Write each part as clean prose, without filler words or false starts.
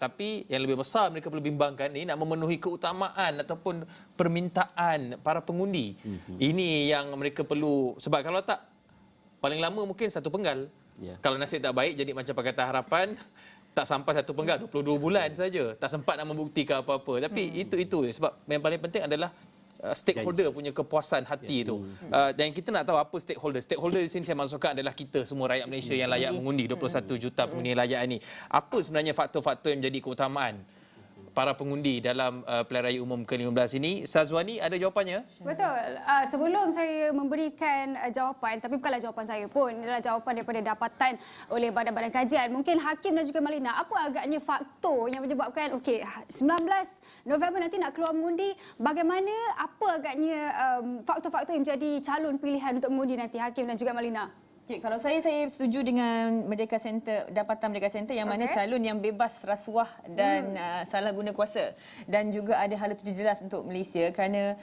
Tapi yang lebih besar mereka perlu bimbangkan ni nak memenuhi keutamaan ataupun permintaan para pengundi. Ini yang mereka perlu, sebab kalau tak paling lama mungkin satu penggal. Kalau nasib tak baik jadi macam Pakatan Harapan, tak sampai satu penggal 22 bulan saja. Tak sempat nak membuktikan apa-apa. Tapi itu sebab yang paling penting adalah stakeholder punya kepuasan hati itu. Dan kita nak tahu apa stakeholder. Stakeholder di sini saya masukkan adalah kita semua rakyat Malaysia yang layak mengundi, 21 juta pengundi yang layak ini. Apa sebenarnya faktor-faktor yang menjadi keutamaan para pengundi dalam pilihan raya umum ke-15 ini? Sazwani, ada jawapannya? Betul. Sebelum saya memberikan jawapan, tapi bukanlah jawapan saya pun, adalah jawapan daripada dapatan oleh badan-badan kajian. Mungkin Hakim dan juga Malina, apa agaknya faktor yang menyebabkan 19 November nanti nak keluar mengundi, bagaimana, apa agaknya faktor-faktor yang menjadi calon pilihan untuk mengundi nanti, Hakim dan juga Malina? Kalau saya setuju dengan Merdeka Center, Dapatan Merdeka Center yang mana calon yang bebas rasuah dan salah guna kuasa, dan juga ada hala tuju jelas untuk Malaysia, kerana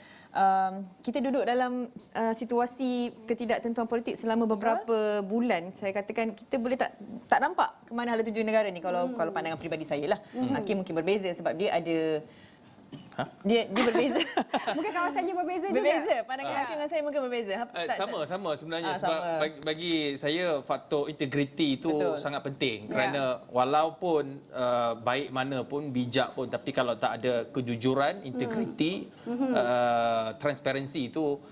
kita duduk dalam situasi ketidaktentuan politik selama beberapa bulan. Saya katakan kita boleh tak nampak ke mana hala tuju negara ni kalau pandangan peribadi saya lah. Hakim mungkin berbeza sebab dia ada Dia berbeza. Mungkin kawasannya berbeza juga. Berbeza. Pandangan Hakim dengan saya mungkin berbeza. Sama sebenarnya. Sebab bagi saya faktor integriti itu sangat penting. Kerana walaupun baik mana pun, bijak pun, tapi kalau tak ada kejujuran, integriti, transparansi itu,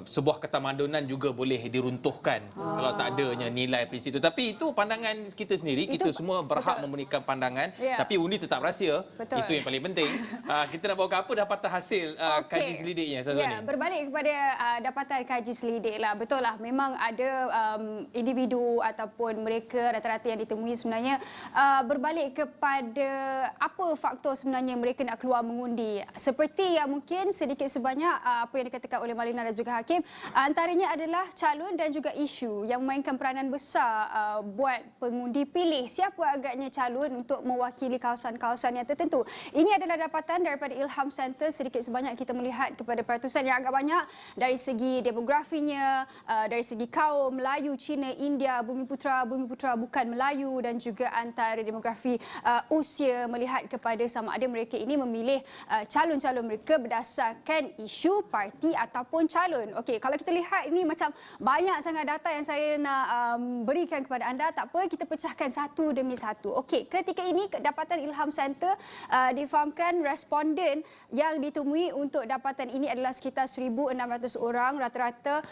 sebuah ketamadunan juga boleh diruntuhkan kalau tak adanya nilai prinsip itu. Tapi itu pandangan kita sendiri, kita semua berhak memberikan pandangan, tapi undi tetap rahsia. Itu yang paling penting. Kita nak bawa ke apa dapatan hasil kaji selidiknya, Sazwani? Berbalik kepada dapatan kaji selidik lah. Betul lah, memang ada individu ataupun mereka rata-rata yang ditemui sebenarnya berbalik kepada apa faktor sebenarnya mereka nak keluar mengundi. Seperti yang mungkin sedikit sebanyak apa yang dikatakan oleh Malina dan juga Hakim, antaranya adalah calon dan juga isu yang memainkan peranan besar buat pengundi pilih siapa agaknya calon untuk mewakili kawasan-kawasan yang tertentu. Ini adalah dapatan daripada Ilham Center. Sedikit sebanyak kita melihat kepada peratusan yang agak banyak dari segi demografinya, dari segi kaum, Melayu, Cina, India, Bumi Putra bukan Melayu, dan juga antara demografi usia, melihat kepada sama ada mereka ini memilih calon-calon mereka berdasarkan isu, parti ataupun calon. Okey, kalau kita lihat ini macam banyak sangat data yang saya nak berikan kepada anda. Tak apa, kita pecahkan satu demi satu. Okey, ketika ini Dapatan Ilham Center difahamkan responden yang ditemui untuk dapatan ini adalah sekitar 1,600 orang. Rata-rata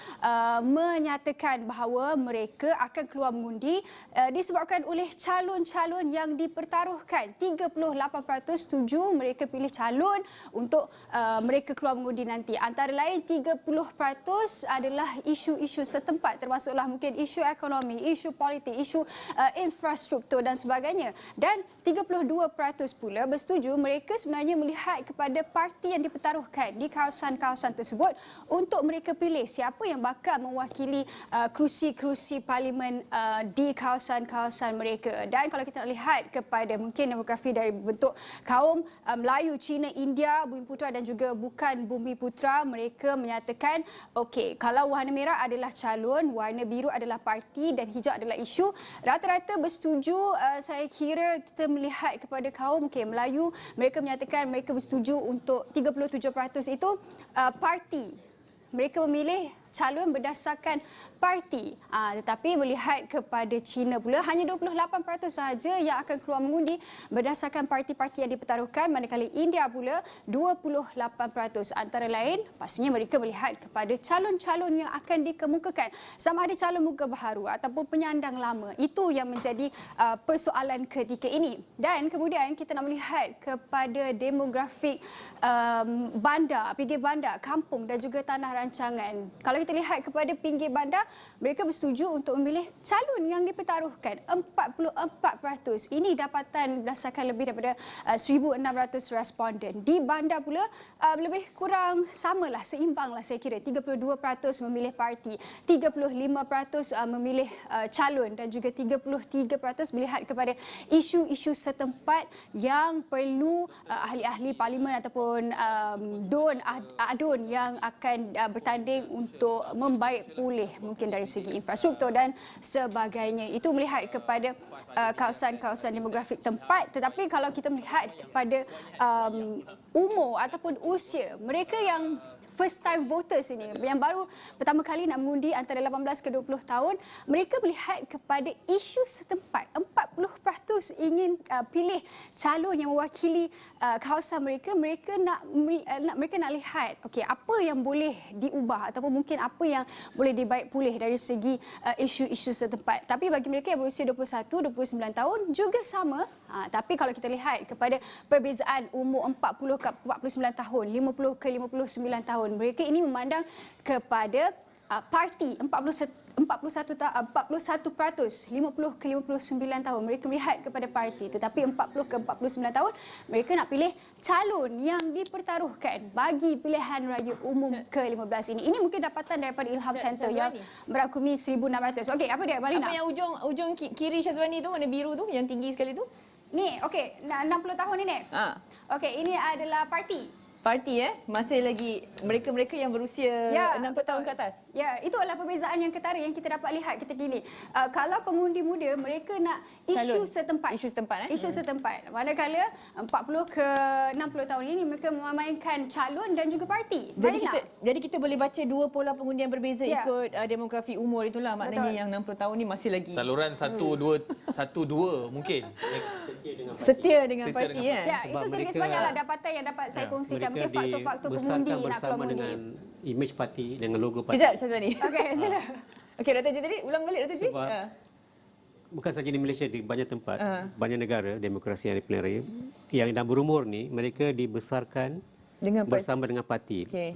menyatakan bahawa mereka akan keluar mengundi disebabkan oleh calon-calon yang dipertaruhkan. 38% setuju mereka pilih calon untuk mereka keluar mengundi nanti. Antara lain 30% adalah isu-isu setempat, termasuklah mungkin isu ekonomi, isu politik, isu infrastruktur dan sebagainya. Dan 32% pula bersetuju mereka sebenarnya melihat kepada parti yang dipertaruhkan di kawasan-kawasan tersebut untuk mereka pilih siapa yang bakal mewakili kerusi-kerusi parlimen di kawasan-kawasan mereka. Dan kalau kita nak lihat kepada mungkin demografi dari bentuk kaum Melayu, Cina, India, Bumi Putra dan juga bukan Bumi Putra, mereka menyatakan okey, kalau warna merah adalah calon, warna biru adalah parti dan hijau adalah isu. Rata-rata bersetuju. Saya kira kita melihat kepada kaum Melayu, mereka menyatakan mereka bersetuju untuk 37% itu parti. Mereka memilih calon berdasarkan parti. Tetapi melihat kepada Cina pula, hanya 28% sahaja yang akan keluar mengundi berdasarkan parti-parti yang dipertaruhkan, manakala India pula 28%. Antara lain, pastinya mereka melihat kepada calon-calon yang akan dikemukakan. Sama ada calon muka baharu ataupun penyandang lama. Itu yang menjadi persoalan ketika ini. Dan kemudian kita nak melihat kepada demografik bandar, pinggir bandar, kampung dan juga tanah rancangan. Kalau kita lihat kepada pinggir bandar, mereka bersetuju untuk memilih calon yang dipertaruhkan. 44%. Ini dapatan berdasarkan lebih daripada 1,600 responden. Di bandar pula lebih kurang samalah, seimbanglah saya kira. 32% memilih parti, 35% memilih calon dan juga 33% melihat kepada isu-isu setempat yang perlu ahli-ahli parlimen ataupun adun yang akan bertanding untuk membaik pulih mungkin mungkin dari segi infrastruktur dan sebagainya. Itu melihat kepada kawasan-kawasan demografik tempat, tetapi kalau kita melihat kepada umur ataupun usia mereka yang first time voters ini, yang baru pertama kali nak mengundi antara 18 ke 20 tahun, mereka melihat kepada isu setempat. 40% ingin pilih calon yang mewakili kawasan mereka. Mereka nak lihat okey, apa yang boleh diubah ataupun mungkin apa yang boleh dibaik pulih dari segi isu-isu setempat. Tapi bagi mereka yang berusia 21, 29 tahun juga sama. Tapi kalau kita lihat kepada perbezaan umur 40 ke 49 tahun, 50 ke 59 tahun, mereka ini memandang kepada parti 41%, 50 ke 59 tahun mereka melihat kepada parti, tetapi 40 ke 49 tahun mereka nak pilih calon yang dipertaruhkan bagi pilihan raya umum ke-15 ini. Ini mungkin dapatan daripada Ilham Center yang merangkumi 1,600. Okey, apa dia Malina? Apa yang ujung kiri Syazwani tu, warna biru tu yang tinggi sekali tu? Ni, okey, 60 tahun ini. Okey, ini adalah parti. Parti masih lagi mereka-mereka yang berusia 60 tahun ke atas. Ya, itu adalah perbezaan yang ketara yang kita dapat lihat ketika ini. Kalau pengundi muda mereka nak isu setempat. Isu setempat Isu setempat. Manakala 40 ke 60 tahun ini mereka memainkan calon dan juga parti. Jadi kita boleh baca dua pola pengundi yang berbeza ikut demografi umur itulah. Maknanya yang 60 tahun ni masih lagi Saluran 1-2 mungkin. setia dengan parti Ya, itu sedikit sebanyaklah dapatan yang dapat saya kongsikan. Mungkin faktor-faktor pengundi nak bersama keluar dengan imej parti, dengan logo parti. Kejap Syazwani. Okey, sila. Okey, Dr. Ji tadi ulang balik Dr. Ji. Sebab bukan saja di Malaysia, di banyak tempat, banyak negara demokrasi yang pilihan raya yang dah berumur ni, mereka dibesarkan bersama dengan parti. Okey.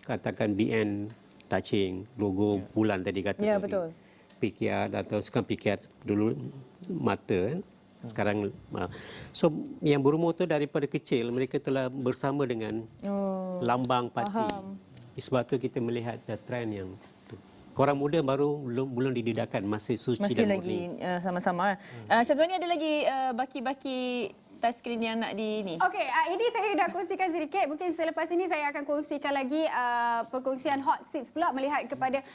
Katakan BN touching logo bulan tadi kata Ya, tadi. betul. PKR atau sekarang PKR dulu mata kan. Sekarang so yang berumur tu daripada kecil mereka telah bersama dengan lambang parti. Sebab tu kita melihat trend yang tu. Korang muda baru belum dididakkan, masih suci Masih dan lagi murni. sama-sama. Syazwani ada lagi baki-baki touchscreen yang nak di ni. Okey, ini saya dah kongsikan sedikit. Mungkin selepas ini saya akan kongsikan lagi perkongsian hot seats pula melihat kepada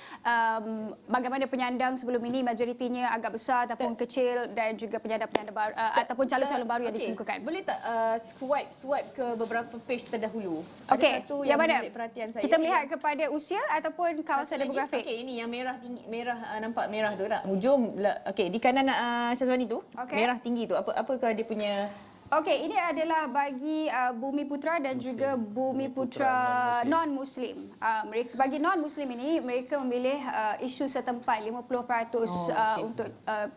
bagaimana penyandang sebelum ini majoritinya agak besar ataupun kecil dan juga penyandang-penyandang baru ataupun calon-calon baru yang dikemukakan. Boleh tak swipe ke beberapa page terdahulu? Okey, Ada satu yang mana? menarik perhatian saya. Kita melihat kepada usia ataupun kawasan demografik. Okey, ini yang merah tinggi, nampak merah tu tak? Hujung. Okey, di kanan Syazwani tu, merah tinggi tu. Apakah dia punya? Okey, ini adalah bagi Bumi Putra dan juga Bumi Putra non-Muslim. Bagi non-Muslim ini, mereka memilih isu setempat 50% untuk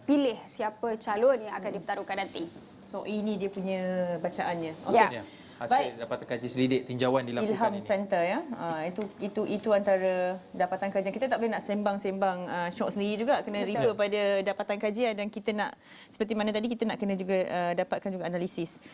pilih siapa calon yang akan dipertaruhkan nanti. So, ini dia punya bacaannya. Ya. Hasil dapatan kaji selidik tinjauan dilakukan Ilham ini. Center ya. Itu antara dapatan kajian. Kita tak boleh nak sembang-sembang syok sendiri juga, kena refer pada dapatan kajian dan kita nak seperti mana tadi kita nak kena juga dapatkan juga analisis.